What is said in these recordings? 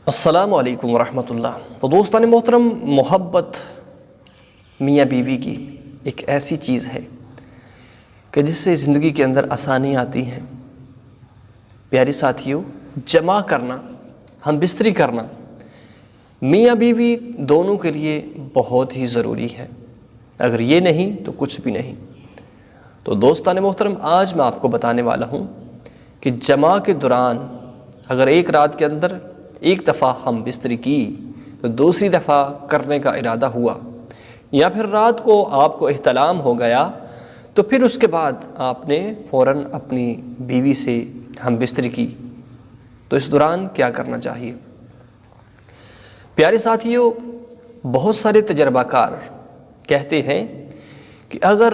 السلام علیکم ورحمۃ اللہ۔ تو دوستان محترم، محبت میاں بیوی کی ایک ایسی چیز ہے کہ جس سے زندگی کے اندر آسانی آتی ہیں۔ پیارے ساتھیوں، جمع کرنا، ہم بستری کرنا میاں بیوی دونوں کے لیے بہت ہی ضروری ہے۔ اگر یہ نہیں تو کچھ بھی نہیں۔ تو دوستان محترم، آج میں آپ کو بتانے والا ہوں کہ جمع کے دوران اگر ایک رات کے اندر ایک دفعہ ہم بستری کی تو دوسری دفعہ کرنے کا ارادہ ہوا، یا پھر رات کو آپ کو احتلام ہو گیا تو پھر اس کے بعد آپ نے فوراً اپنی بیوی سے ہم بستری کی، تو اس دوران کیا کرنا چاہیے؟ پیارے ساتھیوں، بہت سارے تجربہ کار کہتے ہیں کہ اگر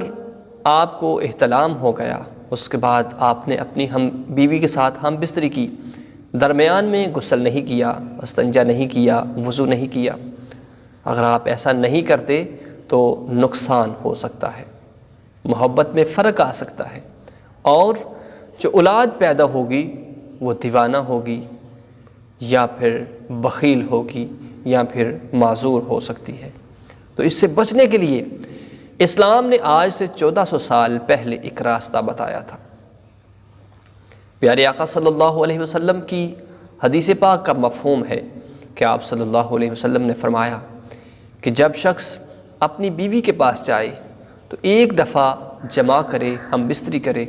آپ کو احتلام ہو گیا، اس کے بعد آپ نے اپنی ہم بیوی کے ساتھ ہم بستری کی، درمیان میں غسل نہیں کیا، استنجا نہیں کیا، وضو نہیں کیا، اگر آپ ایسا نہیں کرتے تو نقصان ہو سکتا ہے، محبت میں فرق آ سکتا ہے، اور جو اولاد پیدا ہوگی وہ دیوانہ ہوگی، یا پھر بخیل ہوگی، یا پھر معذور ہو سکتی ہے۔ تو اس سے بچنے کے لیے اسلام نے آج سے 1400 سال پہلے ایک راستہ بتایا تھا۔ پیارے آقا صلی اللہ علیہ وسلم کی حدیث پاک کا مفہوم ہے کہ آپ صلی اللہ علیہ وسلم نے فرمایا کہ جب شخص اپنی بیوی کے پاس جائے تو ایک دفعہ جمع کرے، ہم بستری کرے،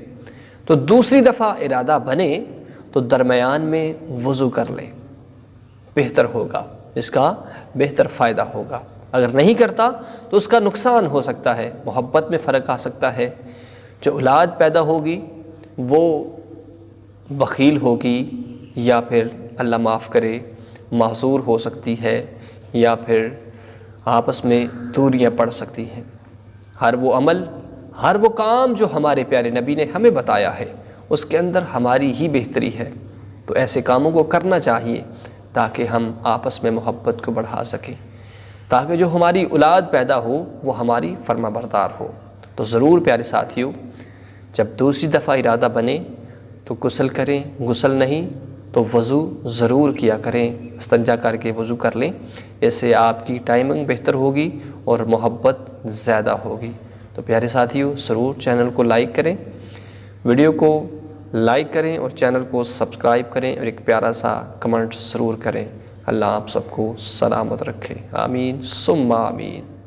تو دوسری دفعہ ارادہ بنے تو درمیان میں وضو کر لے، بہتر ہوگا، اس کا بہتر فائدہ ہوگا۔ اگر نہیں کرتا تو اس کا نقصان ہو سکتا ہے، محبت میں فرق آ سکتا ہے، جو اولاد پیدا ہوگی وہ بخیل ہوگی، یا پھر اللہ معاف کرے معذور ہو سکتی ہے، یا پھر آپس میں دوریاں پڑ سکتی ہیں۔ ہر وہ عمل، ہر وہ کام جو ہمارے پیارے نبی نے ہمیں بتایا ہے، اس کے اندر ہماری ہی بہتری ہے، تو ایسے کاموں کو کرنا چاہیے تاکہ ہم آپس میں محبت کو بڑھا سکیں، تاکہ جو ہماری اولاد پیدا ہو وہ ہماری فرما بردار ہو۔ تو ضرور پیارے ساتھیوں، جب دوسری دفعہ ارادہ بنے تو غسل کریں، غسل نہیں تو وضو ضرور کیا کریں، استنجا کر کے وضو کر لیں، اس سے آپ کی ٹائمنگ بہتر ہوگی اور محبت زیادہ ہوگی۔ تو پیارے ساتھیوں، ضرور چینل کو لائک کریں، ویڈیو کو لائک کریں اور چینل کو سبسکرائب کریں، اور ایک پیارا سا کمنٹ ضرور کریں۔ اللہ آپ سب کو سلامت رکھے، آمین ثم آمین۔